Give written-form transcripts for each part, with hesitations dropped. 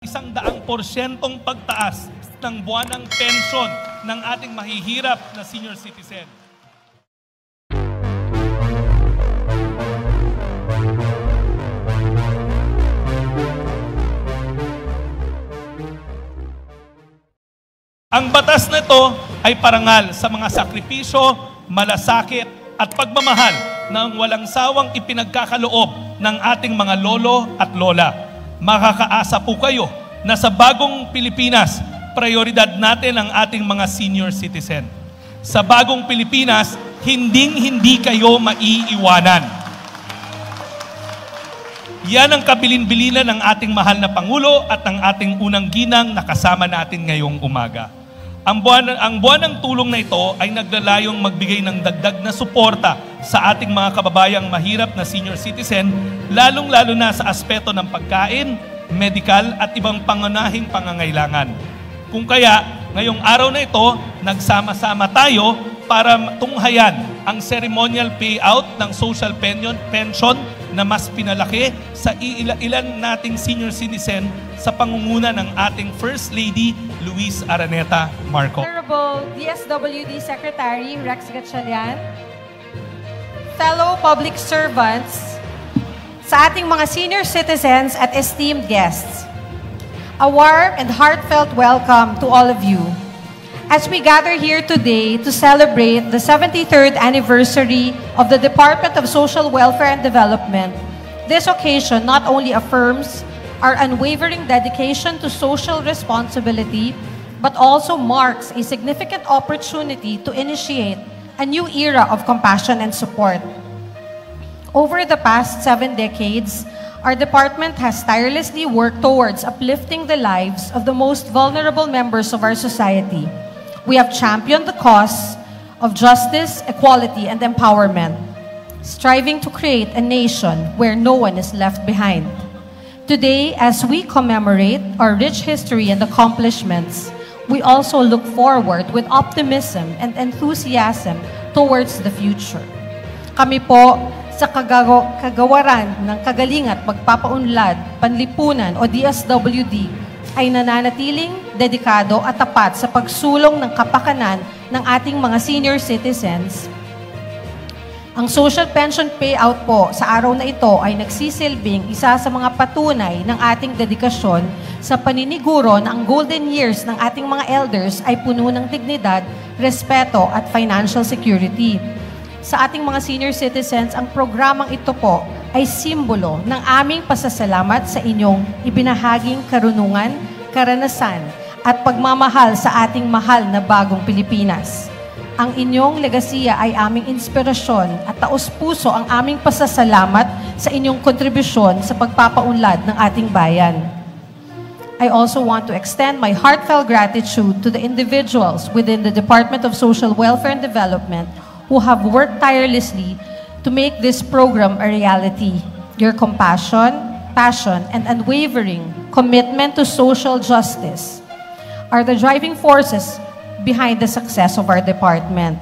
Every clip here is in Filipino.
100% pagtaas ng buwanang pensyon ng ating mahihirap na senior citizen. Ang batas na ito ay parangal sa mga sakripisyo, malasakit at pagmamahal ng walang sawang ipinagkakaloob ng ating mga lolo at lola. Makakaasa po kayo na sa bagong Pilipinas, prioridad natin ang ating mga senior citizen. Sa bagong Pilipinas, hindi kayo maiiwanan. Yan ang kabilin-bilinan ng ating mahal na Pangulo at ng ating unang ginang na kasama natin ngayong umaga. Ang buwan ng tulong na ito ay naglalayong magbigay ng dagdag na suporta sa ating mga kababayang mahirap na senior citizen, lalong-lalo na sa aspeto ng pagkain, medical at ibang pangunahing pangangailangan. Kung kaya, ngayong araw na ito, nagsama-sama tayo para tunghayan ang ceremonial payout ng social pension na mas pinalaki sa ilan nating senior citizen sa pangunguna ng ating First Lady, Luis Araneta Marcos. Honorable DSWD Secretary Rex Gatchalian, fellow public servants, sa ating mga senior citizens at esteemed guests, a warm and heartfelt welcome to all of you as we gather here today to celebrate the 73rd anniversary of the Department of Social Welfare and Development. This occasion not only affirms our unwavering dedication to social responsibility, but also marks a significant opportunity to initiate a new era of compassion and support. Over the past 7 decades, our department has tirelessly worked towards uplifting the lives of the most vulnerable members of our society. We have championed the cause of justice, equality, and empowerment, striving to create a nation where no one is left behind. Today, as we commemorate our rich history and accomplishments, we also look forward with optimism and enthusiasm towards the future. Kami po sa kagawaran ng kagalingan at pagpapaunlad, panlipunan o DSWD ay nananatiling dedikado at tapat sa pagsulong ng kapakanan ng ating mga senior citizens. Ang social pension payout po sa araw na ito ay nagsisilbing isa sa mga patunay ng ating dedikasyon sa paniniguro na ang golden years ng ating mga elders ay puno ng dignidad, respeto at financial security. Sa ating mga senior citizens, ang programang ito po ay simbolo ng aming pasasalamat sa inyong ibinahaging karunungan, karanasan at pagmamahal sa ating mahal na bagong Pilipinas. Ang inyong legasiya ay aming inspirasyon at taos-puso ang aming pasasalamat sa inyong kontribusyon sa pagpapaunlad ng ating bayan. I also want to extend my heartfelt gratitude to the individuals within the Department of Social Welfare and Development who have worked tirelessly to make this program a reality. Your compassion, passion, and unwavering commitment to social justice are the driving forces behind the success of our department.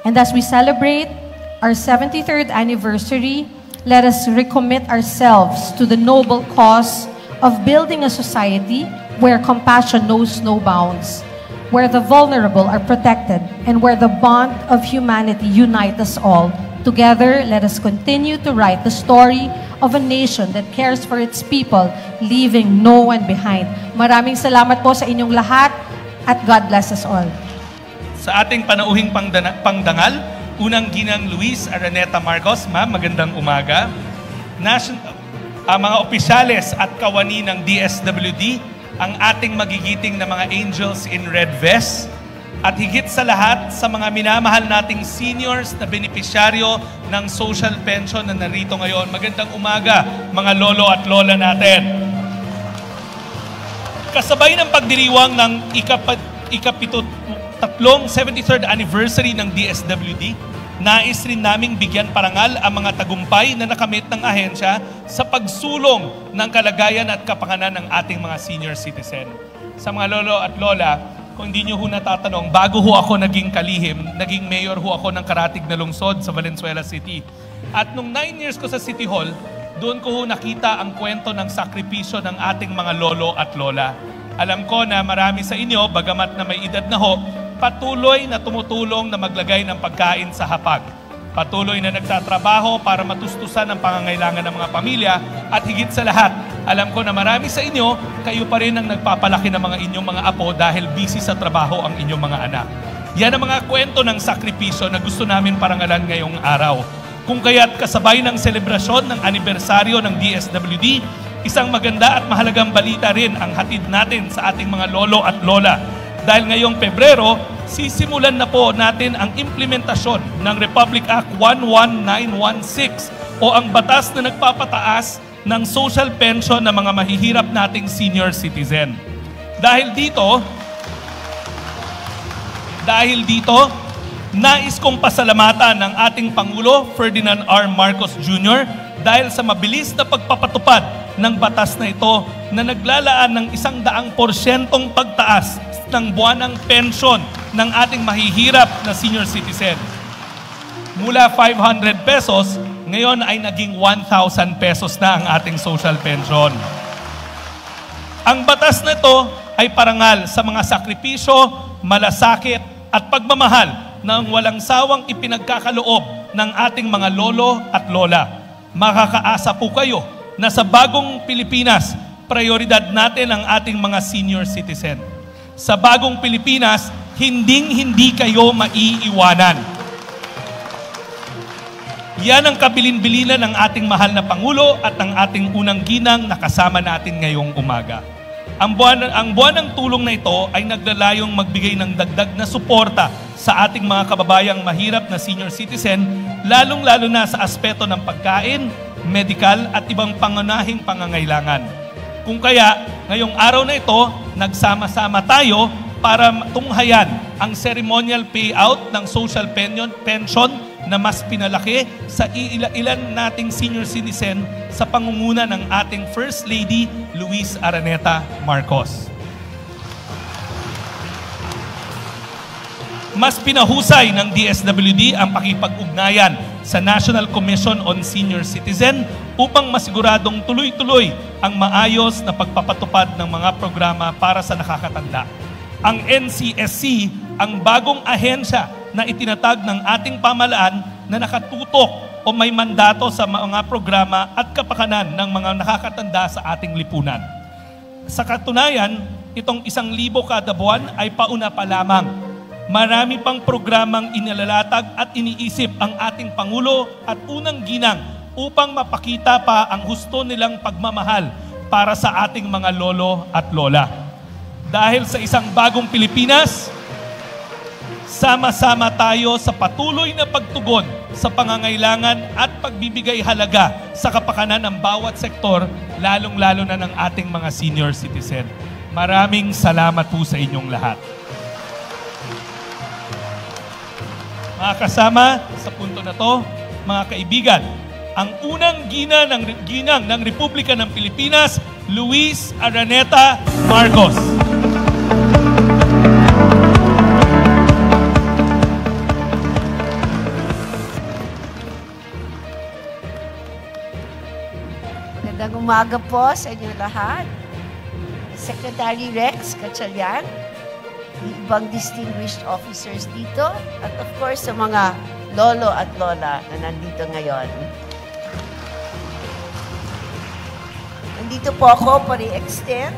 And as we celebrate our 73rd anniversary, let us recommit ourselves to the noble cause of building a society where compassion knows no bounds, where the vulnerable are protected, and where the bond of humanity unites us all. Together, let us continue to write the story of a nation that cares for its people, leaving no one behind. Maraming salamat po sa inyong lahat at God bless us all. Sa ating panauhing pangdangal, unang ginang Luis Araneta Marcos, ma'am, magandang umaga. Mga opisyales at kawani ng DSWD, ang ating magigiting na mga angels in red vest, at higit sa lahat sa mga minamahal nating seniors na benepisyaryo ng social pension na narito ngayon. Magandang umaga, mga lolo at lola natin. Kasabay ng pagdiriwang ng 73rd anniversary ng DSWD, nais rin naming bigyan parangal ang mga tagumpay na nakamit ng ahensya sa pagsulong ng kalagayan at kapakanan ng ating mga senior citizen. Sa mga lolo at lola, kung hindi nyo ho natatanong, bago ho ako naging kalihim, naging mayor ho ako ng Karatig na lungsod sa Valenzuela City. At nung 9 years ko sa City Hall, doon ko nakita ang kwento ng sakripisyo ng ating mga lolo at lola. Alam ko na marami sa inyo, bagamat na may edad na ho, patuloy na tumutulong na maglagay ng pagkain sa hapag. Patuloy na nagtatrabaho para matustusan ang pangangailangan ng mga pamilya at higit sa lahat, alam ko na marami sa inyo, kayo pa rin ang nagpapalaki ng mga inyong mga apo dahil busy sa trabaho ang inyong mga anak. Yan ang mga kwento ng sakripisyo na gusto namin parangalan ngayong araw. Kung kaya't kasabay ng selebrasyon ng anibersaryo ng DSWD, isang maganda at mahalagang balita rin ang hatid natin sa ating mga lolo at lola. Dahil ngayong Pebrero, sisimulan na po natin ang implementasyon ng Republic Act 11916 o ang batas na nagpapataas ng social pension ng mga mahihirap nating senior citizen. Dahil dito, nais kong pasalamatan ng ating Pangulo, Ferdinand R. Marcos Jr. dahil sa mabilis na pagpapatupad ng batas na ito na naglalaan ng 100% pagtaas ng buwanang pensyon ng ating mahihirap na senior citizen. Mula 500 pesos, ngayon ay naging 1,000 pesos na ang ating social pension. Ang batas na ito ay parangal sa mga sakripisyo, malasakit at pagmamahal ng walang sawang ipinagkakaloob ng ating mga lolo at lola. Makakaasa po kayo na sa bagong Pilipinas, prioridad natin ang ating mga senior citizen. Sa bagong Pilipinas, hindi kayo maiiwanan. Yan ang kabilin-bilinan ng ating mahal na Pangulo at ng ating unang ginang na kasama natin ngayong umaga. Ang buwan ng tulong na ito ay naglalayong magbigay ng dagdag na suporta sa ating mga kababayang mahirap na senior citizen, lalong-lalo na sa aspeto ng pagkain, medikal at ibang pangunahing pangangailangan. Kung kaya, ngayong araw na ito, nagsama-sama tayo para tunghayan ang ceremonial payout ng social pension na mas pinalaki sa ilan nating senior citizen sa pangunguna ng ating First Lady, Luis Araneta Marcos. Mas pinahusay ng DSWD ang pakipag-ugnayan sa National Commission on Senior Citizen upang masiguradong tuloy-tuloy ang maayos na pagpapatupad ng mga programa para sa nakakatanda. Ang NCSC ang bagong ahensya na itinatag ng ating pamahalaan na nakatutok o may mandato sa mga programa at kapakanan ng mga nakakatanda sa ating lipunan. Sa katunayan, itong 1,000 kada buwan ay pauna pa lamang. Marami pang programang inilalatag at iniisip ang ating Pangulo at unang ginang upang mapakita pa ang husto nilang pagmamahal para sa ating mga lolo at lola. Dahil sa isang bagong Pilipinas, sama-sama tayo sa patuloy na pagtugon sa pangangailangan at pagbibigay halaga sa kapakanan ng bawat sektor, lalong-lalo na ng ating mga senior citizen. Maraming salamat po sa inyong lahat. Mga kasama, sa punto na to, mga kaibigan, ang unang ginang ng Republika ng Pilipinas, Luis Araneta Marcos. Magandang umaga po sa inyo lahat. Secretary Rex Gatchalian, ibang distinguished officers dito, at of course sa mga lolo at lola na nandito ngayon. Nandito po ako para i-extend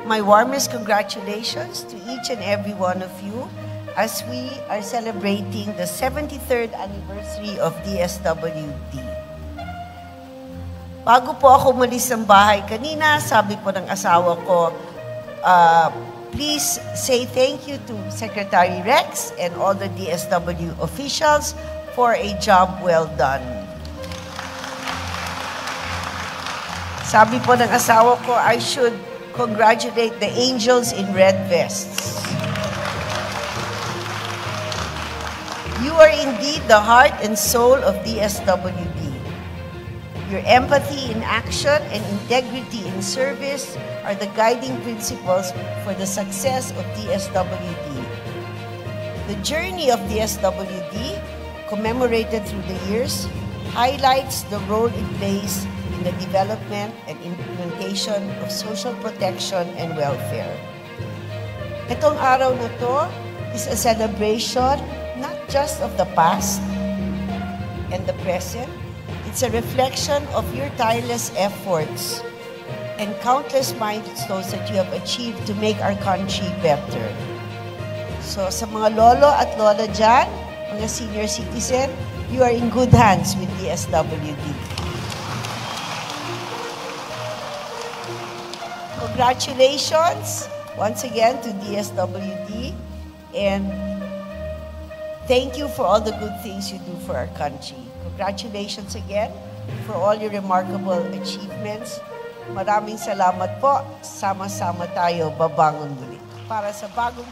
my warmest congratulations to each and every one of you as we are celebrating the 73rd anniversary of DSWD. Bago po ako umalis ng bahay kanina, sabi po ng asawa ko, please say thank you to Secretary Rex and all the DSW officials for a job well done. Sabi po ng asawa ko, I should congratulate the angels in red vests. You are indeed the heart and soul of DSWD. Your empathy in action and integrity in service are the guiding principles for the success of DSWD. The journey of DSWD, commemorated through the years, highlights the role it plays in the development and implementation of social protection and welfare. Itong araw na to is a celebration not just of the past and the present. It's a reflection of your tireless efforts and countless milestones that you have achieved to make our country better. So sa mga lolo at lola dyan, mga senior citizen, you are in good hands with DSWD. Congratulations once again to DSWD, and thank you for all the good things you do for our country. Congratulations again for all your remarkable achievements. Maraming salamat po. Sama-sama tayo babangon muli para sa bagong